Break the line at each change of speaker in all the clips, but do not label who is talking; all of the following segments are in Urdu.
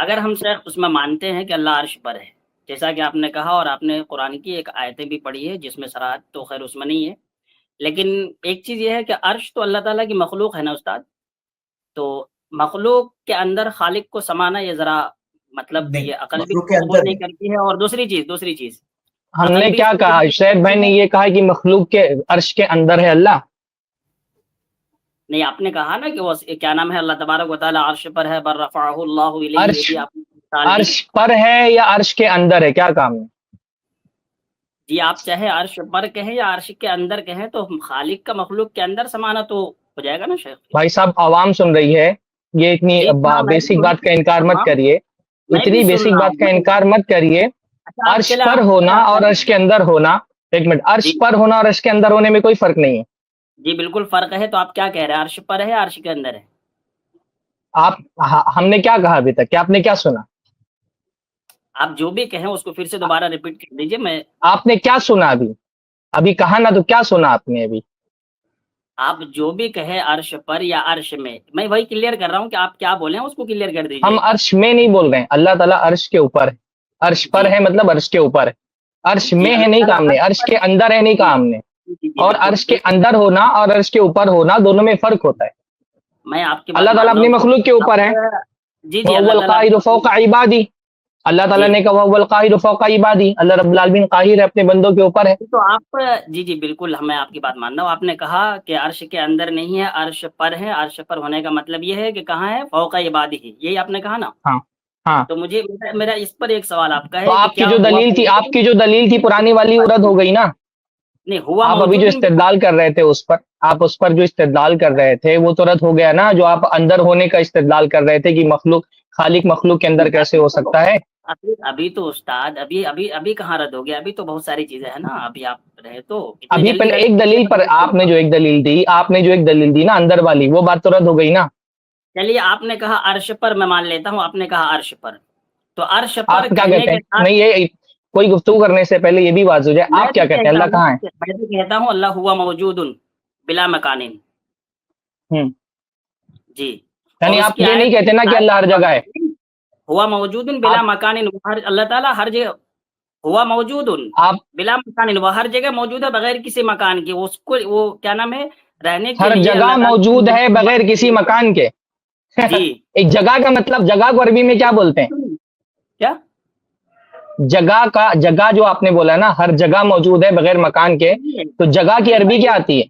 اگر ہم شیخ اس میں مانتے ہیں کہ اللہ عرش پر ہے، جیسا کہ آپ نے کہا، اور آپ نے قرآن کی ایک آیتیں بھی پڑھی ہے جس میں صراحت تو خیر اس میں نہیں ہے، لیکن ایک چیز یہ ہے کہ عرش تو اللہ تعالیٰ کی مخلوق ہے نا استاد، تو مخلوق کے اندر خالق کو سمانا یہ ذرا مطلب
نہیں،
یہ عقل بھی
مخلوق کے
قبول
اندر
نہیں
نہیں.
کرتی ہے، اور دوسری چیز
ہم
عقل
نے
بھی اس
کیا
کو
کہا؟
قبول نہیں
شعیب بھائی
کرتی
نے
ہے۔
یہ کہا کہ مخلوق کے عرش کے اندر ہے اللہ.
نہیں، آپ نے کہا نا کہ وہ کیا نام ہے، اللہ تبارک و تعالیٰ عرش پر ہے، بر رفعہ اللہ الیہ، یہ
عرش
بھی آپ نے مثال دی۔
عرش پر ہے یا عرش کے اندر ہے؟ کیا کام ہے؟
جی آپ چاہے عرش پر کہیں یا عرش کے اندر کہیں، تو خالق کا مخلوق کے اندر سمانا تو ہو جائے گا نا شیخ جی۔
بھائی صاحب عوام سن رہی ہے، یہ اتنی
جی ہاں، میں بھی
بیسک
سن
بات کا انکار مت
ہاں
کریے.
میں بھی
اتنی
سن
بیسک
رہا
بات
ہوں
کا انکار مت کریے.
اچھا آپ
عرش
چلے
پر
آپ
ہونا اور عرش کے اندر ہونا، ایک منٹ،
جی
عرش پر ہونا اور عرش کے اندر ہونے میں کوئی فرق نہیں ہے.
جی بالکل فرق ہے، تو آپ کیا کہہ رہے ہیں، عرش پر ہے یا عرش کے اندر ہے؟
آپ ہم نے کیا کہا ابھی تک؟ کہ آپ نے کیا سنا؟
آپ جو بھی کہیں اس کو پھر سے دوبارہ ریپیٹ کر دیجیے۔ میں
آپ نے کیا سنا ابھی؟ ابھی کہا نا، تو کیا سنا آپ نے ابھی؟
آپ جو بھی کہیں عرش پر یا عرش میں وہی کلیئر کر رہا ہوں کہ آپ کیا بولے ہیں، اس کو کلیئر کر دیجیے
ہم
ایک بار۔
عرش میں نہیں بول رہے ہیں، اللہ تعالیٰ عرش کے اوپر ہے. عرش پر
جی
ہے مطلب عرش کے اوپر ہے. عرش
جی
میں ہے
اللہ
نہیں
تعالیٰ
کام نے،
عرش
عرش
پر
کے اندر ہے نہیں
جی
کام نے.
جی جی
اور
بالکل
عرش کے اندر ہونا اور عرش کے اوپر ہونا دونوں میں فرق ہوتا ہے.
میں آپ کی بات
اللہ تعالیٰ
مان رہا
اپنی
ہوں
مخلوق کے اوپر ہے.
آپ جی جی
وَهُوَ
اللہ تعالیٰ
الْقَاهِرُ فَوْقَ عِبَادِهِ. اللہ تعالیٰ
جی
نے کہا وَهُوَ الْقَاهِرُ فَوْقَ عِبَادِهِ، اللہ رب العالمین قاہر ہے اپنے بندوں کے اوپر ہے.
تو آپ جی جی بالکل میں آپ کی بات مان رہا ہوں۔ آپ نے کہا کہ عرش کے اندر نہیں ہے، عرش پر ہے، عرش پر ہونے کا مطلب یہ ہے کہ کہاں ہے، فوق عبادہ، یہی آپ نے کہا نا؟
ہاں ہاں.
تو مجھے میرا اس پر ایک سوال آپ کا
تو
ہے کہ
آپ کی
کیا
جو
ہوا
دلیل تھی، آپ
موجود
کی جو دلیل تھی پرانی والی، وہ رد ہو گئی نا.
نہیں ہوا
آپ ابھی جو
موجود
استدلال کر رہے تھے اس پر، آپ اس پر جو استدلال کر رہے تھے وہ تو رد ہو گیا نا. جو آپ اندر ہونے کا استدلال کر رہے تھے کہ مخلوق، خالق مخلوق کے اندر کیسے ہو سکتا ہے.
ابھی تو استاد ابھی کہاں رد ہو گیا، ابھی تو بہت ساری چیزیں ہیں نا، ابھی آپ رہے تو اتنے
ابھی
جلدی
پہلے
رد
ایک دلیل پر، آپ نے جو ایک دلیل دی، نا اندر والی، وہ بات تو رد ہو گئی نا.
چلیے آپ نے کہا عرش پر، میں مان لیتا ہوں آپ نے کہا عرش پر، تو عرش پر
آپ کیا
کہنے
کہتے
کے
ہیں؟
ساتھ
نہیں، یہ کوئی گفتگو کرنے سے پہلے یہ بھی واضح ہو جائے،
میں
آپ کیا
بھی
کہتے ہیں،
کہتا
اللہ
ہوں
کہاں ہے؟
میں بھی کہتا ہوں اللہ ہوا موجود بلا مکان،
ہوں.
جی، اور
یعنی
اس
آپ
کی
یہ نہیں کہتے نا کہ اللہ ہر جگہ ہے.
ہوا موجود بلا
آپ
مکان، اللہ تعالیٰ ہر جگہ ہوا موجود
آپ
بلا مکان، وہ ہر جگہ موجود ہے بغیر کسی مکان کے، اس کو وہ کیا نام ہے، رہنے کے
ہر
لیے
جگہ
اللہ
موجود ہے بغیر کسی
تعالیٰ
مکان کے.
جی
ایک جگہ کا مطلب، جگہ کو عربی میں کیا بولتے ہیں؟
کیا
جگہ جو آپ نے بولا نا، ہر جگہ موجود ہے بغیر مکان کے، تو جگہ کی عربی کیا آتی ہے؟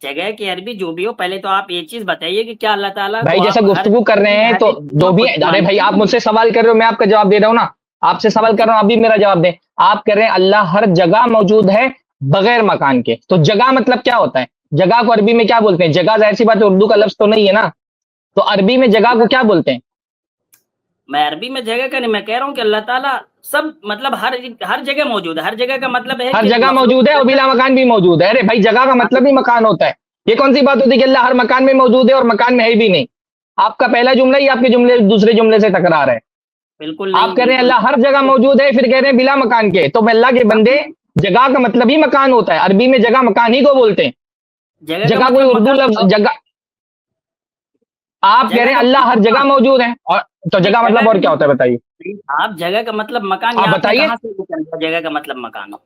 جگہ کی عربی جو بھی ہو، پہلے تو آپ یہ چیز بتائیے کہ کیا اللہ تعالیٰ
بھائی
کو
جیسے
آپ ہر
گفتگو کر رہے ہیں تو دو بھی، ارے بھائی آپ مجھ سے سوال کر رہے ہو، میں آپ کا جواب دے رہا ہوں نا. آپ سے سوال کر رہا ہوں، آپ بھی میرا جواب دیں. آپ کہہ رہے ہیں اللہ ہر جگہ موجود ہے بغیر مکان کے، تو جگہ مطلب کیا ہوتا ہے؟ جگہ کو عربی میں کیا بولتے ہیں؟ جگہ ظاہر سی بات ہے اردو کا لفظ تو نہیں ہے نا، تو عربی میں جگہ کو کیا بولتے ہیں؟
میں عربی میں جگہ کا نہیں، میں کہہ رہا ہوں کہ اللہ تعالیٰ سب مطلب ہر جگہ موجود ہے، ہر جگہ کا مطلب ہے
ہر
کہ
جگہ موجود ہے اور
مخلوق
بلا مکان بھی موجود ہے. ارے بھائی جگہ کا مطلب ہی مکان ہوتا ہے. یہ کون سی بات ہوتی ہے کہ اللہ ہر مکان میں موجود ہے اور مکان میں ہے بھی نہیں؟ آپ کا پہلا جملہ ہی آپ کے جملے دوسرے جملے سے ٹکرا رہا ہے.
بالکل
آپ
نہیں،
کہہ رہے ہیں
بالکل
اللہ ہر جگہ موجود ہے، پھر کہہ رہے ہیں بلا مکان کے. تو اللہ کے بندے، جگہ کا مطلب ہی مکان ہوتا ہے. عربی میں جگہ مکان ہی کو بولتے ہیں.
جگہ کا
جگہ کوئی
مطلب
اردو
مکان،
لفظ جگہ، آپ کہہ رہے
جگہ
ہیں
کا
اللہ ہر
مطلب
جگہ
مکان
موجود ہے، اور تو
نہیں،
جگہ
جگہ
مطلب اور
کا
کیا ہوتا ہے بتائیے؟
آپ جگہ کا مطلب مکان،
آپ
یا آپ نے
بتائیے.
کہاں سے نکل گیا جگہ کا مطلب مکان ہو؟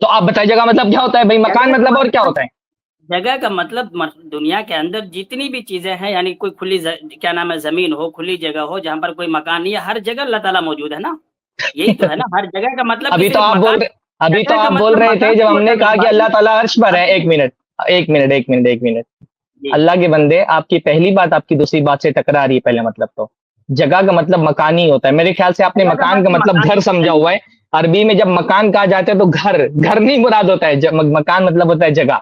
تو آپ بتائیے جگہ مطلب کیا ہوتا ہے بھائی؟ مکان
جگہ کا
مطلب اور کیا
مطلب
ہوتا ہے؟
جگہ کا مطلب دنیا کے اندر جتنی بھی چیزیں ہیں، یعنی کوئی کھلی کیا نام ہے، زمین ہو، کھلی جگہ ہو جہاں پر کوئی مکان نہیں ہے، ہر جگہ اللہ تعالیٰ موجود ہے نا. یہی تو ہے نا، ہر جگہ کا مطلب کہ
ابھی تو
صرف
آپ بول
مکان،
رہے ابھی تو
جگہ کا
آپ بول
مطلب
رہے تھے
مکان
جب
نہیں
ہم
ہوتا
نے کہا
میرے
کہ اللہ
بھائی.
تعالیٰ عرش پر ہے. ایک
ابھی
منٹ ایک منٹ ایک منٹ ایک منٹ
جی
اللہ کے بندے، آپ کی پہلی بات آپ کی دوسری بات سے ٹکرا رہی ہے. پہلے مطلب تو جگہ کا مطلب مکان ہی ہوتا ہے. میرے خیال سے آپ نے
جگہ کا
مکان کا
مطلب
مطلب
مکان
گھر سمجھا ہوا ہے. عربی میں جب مکان کہا جاتا ہے تو گھر نہیں مراد ہوتا ہے. مکان مطلب ہوتا ہے جگہ.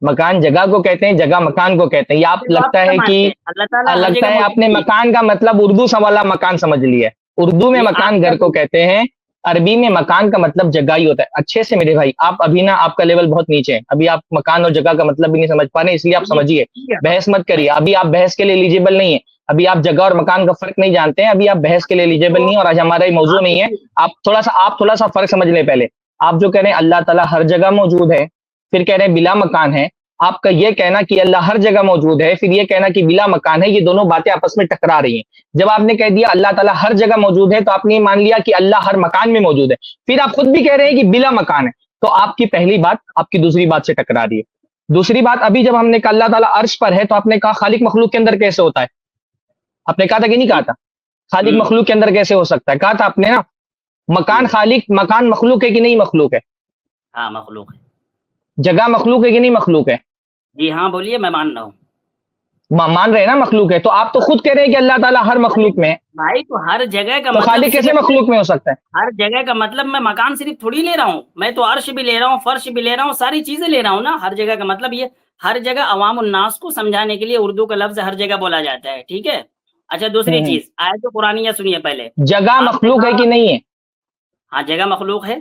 مکان جگہ کو کہتے ہیں، جگہ مکان کو کہتے ہیں. یہ آپ
تو آپ
لگتا
کیا
ہے کہ
مانتے ہیں اللہ تعالیٰ ہر
لگتا
جگہ
ہے آپ نے
موجود نہیں؟
مکان کا مطلب اردو سا والا مکان سمجھ لیا ہے. اردو میں
نہیں آپ
مکان
کیا
گھر کو کہتے ہیں، عربی میں مکان کا مطلب جگہ ہی ہوتا ہے. اچھے سے میرے بھائی، آپ ابھی نا آپ کا لیول بہت نیچے ہے. ابھی آپ مکان اور جگہ کا مطلب بھی نہیں سمجھ پا رہے، اس لیے آپ سمجھیے. بحث مت کریے، ابھی آپ بحث کے لیے ایلیجیبل نہیں ہے. ابھی آپ جگہ اور مکان کا فرق نہیں جانتے ہیں. ابھی آپ بحث کے لیے ایلیجیبل نہیں ہے، اور آج ہمارا یہ موضوع نہیں ہے. آپ تھوڑا سا فرق سمجھ لیں پہلے. آپ جو کہہ رہے ہیں اللہ تعالیٰ ہر جگہ موجود ہے، پھر کہہ رہے ہیں بلا مکان ہے. آپ کا یہ کہنا کہ اللہ ہر جگہ موجود ہے، پھر یہ کہنا کہ بلا مکان ہے، یہ دونوں باتیں آپس میں ٹکرا رہی ہیں۔ جب آپ نے کہہ دیا اللہ تعالیٰ ہر جگہ موجود ہے تو آپ نے مان لیا کہ اللہ ہر مکان میں موجود ہے، پھر آپ خود بھی کہہ رہے ہیں کہ بلا مکان ہے، تو آپ کی پہلی بات آپ کی دوسری بات سے ٹکرا رہی ہے۔ دوسری بات، ابھی جب ہم نے کہا اللہ تعالیٰ عرش پر ہے تو آپ نے کہا خالق مخلوق کے اندر کیسے ہوتا ہے؟ آپ نے کہا تھا کہ نہیں کہا تھا؟ خالق مخلوق کے اندر کیسے ہو سکتا ہے؟ کہا تھا آپ نے نا، مکان خالق، مکان مخلوق ہے کہ نہیں مخلوق ہے؟
ہاں مخلوق ہے۔
جگہ مخلوق ہے کہ نہیں مخلوق ہے؟
جی ہاں بولیے، میں مان رہا ہوں۔
مان رہے ہیں نا مخلوق ہے، تو آپ تو خود کہہ رہے ہیں کہ اللہ تعالیٰ ہر مخلوق میں ہے،
بھائی تو ہر جگہ کا
تو
مطلب
خالق کیسے مخلوق میں ہو سکتا ہے؟
ہر جگہ کا مطلب میں مکان صرف تھوڑی لے رہا ہوں، میں تو عرش بھی لے رہا ہوں، فرش بھی لے رہا ہوں، ساری چیزیں لے رہا ہوں نا۔ ہر جگہ کا مطلب یہ ہر جگہ عوام الناس کو سمجھانے کے لیے اردو کا لفظ ہر جگہ بولا جاتا ہے، ٹھیک ہے۔ اچھا دوسری چیز، آیت قرآنیہ سنیے پہلے۔
جگہ مخلوق ہے کہ نہیں ہے؟
ہاں جگہ مخلوق ہے۔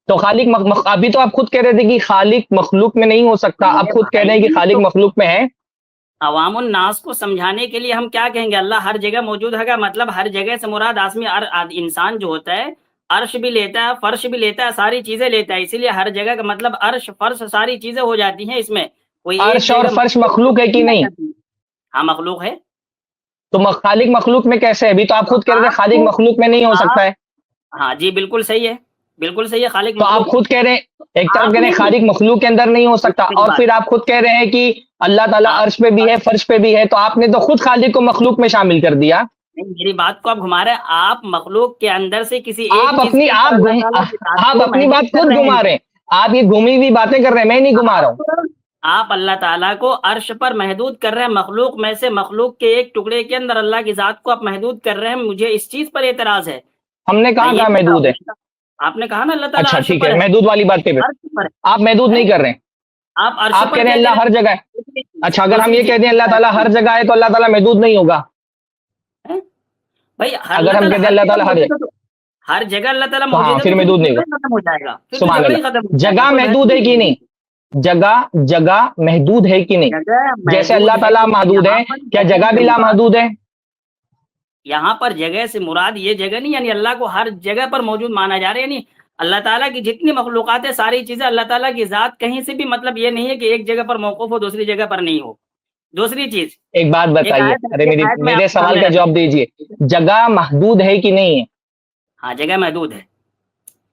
تو خالق ابھی تو آپ خود کہہ رہے تھے کہ خالق مخلوق میں نہیں ہو سکتا، اب خود کہہ رہے ہیں کہ خالق مخلوق میں ہے۔
عوام الناس کو سمجھانے کے لیے ہم کیا کہیں گے؟ اللہ ہر جگہ موجود ہے گا، مطلب ہر جگہ سے مراد آدمی انسان جو ہوتا ہے عرش بھی لیتا ہے، فرش بھی لیتا ہے، ساری چیزیں لیتا ہے، اسی لیے ہر جگہ کا مطلب عرش فرش ساری چیزیں ہو جاتی ہیں۔ اس میں کوئی ایک
عرش اور
جگہ
فرش مخلوق ہے کہ نہیں؟
ہاں مخلوق ہے۔
تو خالق مخلوق میں کیسے ہے؟ ابھی تو آپ خود کہہ رہے تھے خالق مخلوق میں نہیں ہو سکتا ہے۔
ہاں جی بالکل صحیح ہے، بالکل صحیح ہے، خالق
تو آپ خود کہہ رہے ہیں، ایک طرف کہہ رہے ہیں خالق مخلوق کے اندر نہیں ہو سکتا، اور پھر آپ خود کہہ رہے ہیں کہ اللہ تعالیٰ عرش پہ بھی ہے، فرش پہ بھی ہے، تو آپ نے تو خود خالق کو مخلوق میں شامل کر دیا۔
میری بات کو آپ گھما رہے ہیں، آپ مخلوق کے اندر سے کسی
آپ اپنی بات خود گھما رہے ہیں، آپ یہ گھومی ہوئی باتیں کر رہے ہیں، میں نہیں گھما رہا ہوں۔
آپ اللہ تعالیٰ کو عرش پر محدود کر رہے ہیں، مخلوق میں سے مخلوق کے ایک ٹکڑے کے اندر اللہ کی ذات کو آپ محدود کر رہے ہیں، مجھے اس چیز پر اعتراض ہے۔
ہم نے کہا تھا محدود ہے؟
آپ نے کہا نا اللہ تعالیٰ
اچھا
عرش
ٹھیک
پر
ہے،
ہے،
محدود والی بات پہ آپ محدود نہیں کر رہے ہیں،
آپ عرش
آپ
پر
کہہ رہے ہیں اللہ ہر جگہ ہے۔ اچھا اگر ہم یہ
دوسری
کہتے ہیں اللہ تعالیٰ ہر جگہ ہے تو اللہ تعالیٰ محدود نہیں ہوگا؟
بھائی
اگر ہم کہتے ہیں اللہ تعالیٰ
ہر جگہ اللہ تعالیٰ
ہاں
موجود ہے
پھر
تو
محدود نہیں
ختم ہو جائے گا، پھر تو
سبحان
جگہ ہی
اللہ۔
ختم ہو جائے گا۔
جگہ محدود ہے کہ نہیں؟ جگہ محدود ہے کہ نہیں؟ جیسے اللہ تعالیٰ محدود ہے، کیا جگہ بھی لامحدود ہے؟
یہاں پر جگہ سے مراد یہ جگہ نہیں، یعنی اللہ کو ہر جگہ پر موجود مانا جا رہا ہے، یعنی اللہ تعالیٰ کی جتنی مخلوقات ہے ساری چیزیں اللہ تعالیٰ کی ذات کہیں سے بھی، مطلب یہ نہیں ہے کہ ایک جگہ پر موقوف ہو دوسری جگہ پر نہیں ہو۔ دوسری چیز
ایک بات بتائیے، ارے میرے سوال کا جواب دیجئے، جگہ محدود ہے کہ نہیں ہے؟
ہاں جگہ محدود ہے۔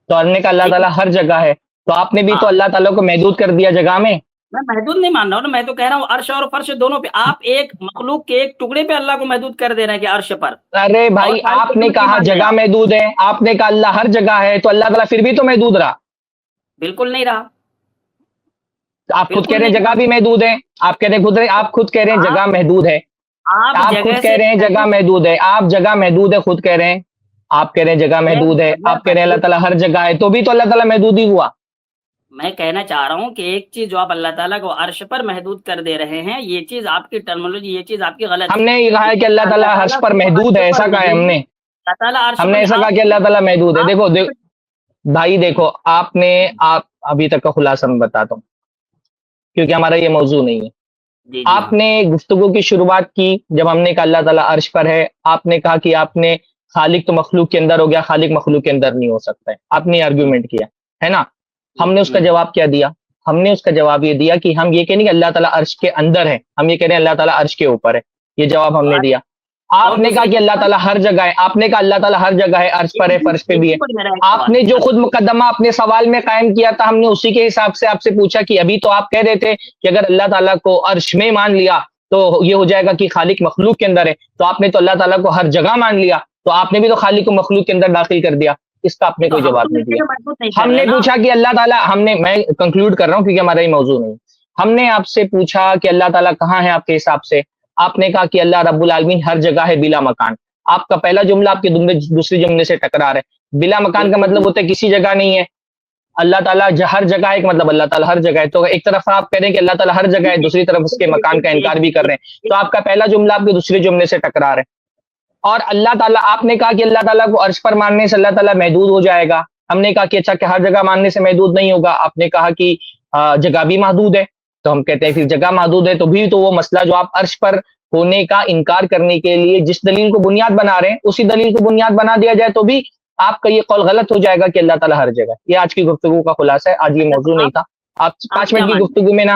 تو ہم نے کہا اللہ تعالیٰ ہر جگہ ہے، تو آپ نے بھی تو اللہ تعالیٰ کو محدود کر دیا جگہ میں۔
میں محدود نہیں مان رہا ہوں نا، میں تو کہہ رہا ہوں عرش اور فرش دونوں پہ، آپ ایک مخلوق کے ایک ٹکڑے پہ اللہ کو محدود کر دے رہے ہیں کہ عرش پر۔
ارے بھائی آپ نے کہا جگہ محدود ہے، آپ نے کہا اللہ ہر جگہ ہے، تو اللہ تعالیٰ پھر بھی تو محدود رہا۔
بالکل نہیں رہا۔
آپ خود کہہ رہے ہیں جگہ بھی محدود ہے، آپ کہہ رہے آپ خود کہہ رہے ہیں جگہ محدود ہے، آپ خود کہہ رہے ہیں جگہ محدود ہے، آپ جگہ محدود ہے خود کہہ رہے ہیں، آپ کہہ رہے ہیں جگہ محدود ہے، آپ کہہ رہے ہیں اللہ تعالیٰ ہر جگہ ہے، تو بھی تو اللہ تعالیٰ محدود ہی ہوا۔
میں کہنا چاہ رہا ہوں کہ ایک چیز جو آپ اللہ تعالیٰ کو عرش پر محدود کر دے رے ہیں، یہ چیز آپ کی ٹرمنالوجی، یہ چیز آپ کی غلط ہے۔
ہم نے یہ کہا ہے کہ اللہ تعالیٰ عرش پر محدود ہے، ایسا کہا ہے ہم نے، ہم نے ایسا کہا کہ اللہ تعالیٰ محدود ہے۔ دیکھو بھائی دیکھو، آپ ابھی تک کا خلاصہ میں بتاتا ہوں کیونکہ ہمارا یہ موضوع نہیں ہے۔ آپ نے گفتگو کی شروعات کی جب ہم نے کہا اللہ تعالیٰ عرش پر ہے، آپ نے کہا کہ آپ نے خالق تو مخلوق کے اندر ہو گیا، خالق مخلوق کے اندر نہیں ہو سکتا ہے، آپ نے آرگیومنٹ کیا ہے نا۔ ہم نے اس کا جواب کیا دیا؟ ہم نے اس کا جواب یہ دیا کہ ہم یہ کہیں نہیں کہ اللہ تعالیٰ عرش کے اندر ہے، ہم یہ کہہ رہے ہیں اللہ تعالیٰ عرش کے اوپر ہے، یہ جواب ہم نے دیا۔ آپ نے کہا کہ اللہ تعالیٰ ہر جگہ ہے، آپ نے کہا اللہ تعالیٰ ہر جگہ ہے، عرش پر ہے، فرش پہ بھی ہے۔ آپ نے جو خود مقدمہ اپنے سوال میں قائم کیا تھا، ہم نے اسی کے حساب سے آپ سے پوچھا کہ ابھی تو آپ کہہ رہے تھے کہ اگر اللہ تعالیٰ کو عرش میں مان لیا تو یہ ہو جائے گا کہ خالق مخلوق کے اندر ہے، تو آپ نے تو اللہ تعالیٰ کو ہر جگہ مان لیا، تو آپ نے بھی تو خالق کو مخلوق کے اندر داخل کر دیا، اس کا آپ نے کوئی جواب نہیں دیا۔ ہم نے پوچھا کہ اللہ تعالیٰ، میں کنکلوڈ کر رہا ہوں کیونکہ ہمارا یہ موضوع نہیں، ہم نے آپ سے پوچھا کہ اللہ تعالیٰ کہاں ہے آپ کے حساب سے، آپ نے کہا کہ اللہ رب العالمین ہر جگہ ہے بلا مکان۔ آپ کا پہلا جملہ آپ کے دوسری جملے سے ٹکرا رہا ہے۔ بلا مکان کا مطلب ہوتا ہے کسی جگہ نہیں ہے، اللہ تعالیٰ ہر جگہ ہے، مطلب اللہ تعالیٰ ہر جگہ ہے، تو ایک طرف آپ کہہ رہے ہیں کہ اللہ تعالیٰ ہر جگہ ہے، دوسری طرف اس کے مکان کا انکار بھی کر رہے ہیں، تو آپ کا پہلا جملہ آپ کے دوسرے جملے سے ٹکرا رہا ہے۔ اور اللہ تعالیٰ، آپ نے کہا کہ اللہ تعالیٰ کو عرش پر ماننے سے اللہ تعالیٰ محدود ہو جائے گا، ہم نے کہا کہ اچھا کہ ہر جگہ ماننے سے محدود نہیں ہوگا، آپ نے کہا کہ جگہ بھی محدود ہے، تو ہم کہتے ہیں پھر جگہ محدود ہے تو بھی تو وہ مسئلہ جو آپ عرش پر ہونے کا انکار کرنے کے لیے جس دلیل کو بنیاد بنا رہے ہیں اسی دلیل کو بنیاد بنا دیا جائے تو بھی آپ کا یہ قول غلط ہو جائے گا کہ اللہ تعالیٰ ہر جگہ۔ یہ آج کی گفتگو کا خلاصہ ہے، آج یہ موضوع نہیں تھا۔ آپ 5 منٹ کی گفتگو میں نا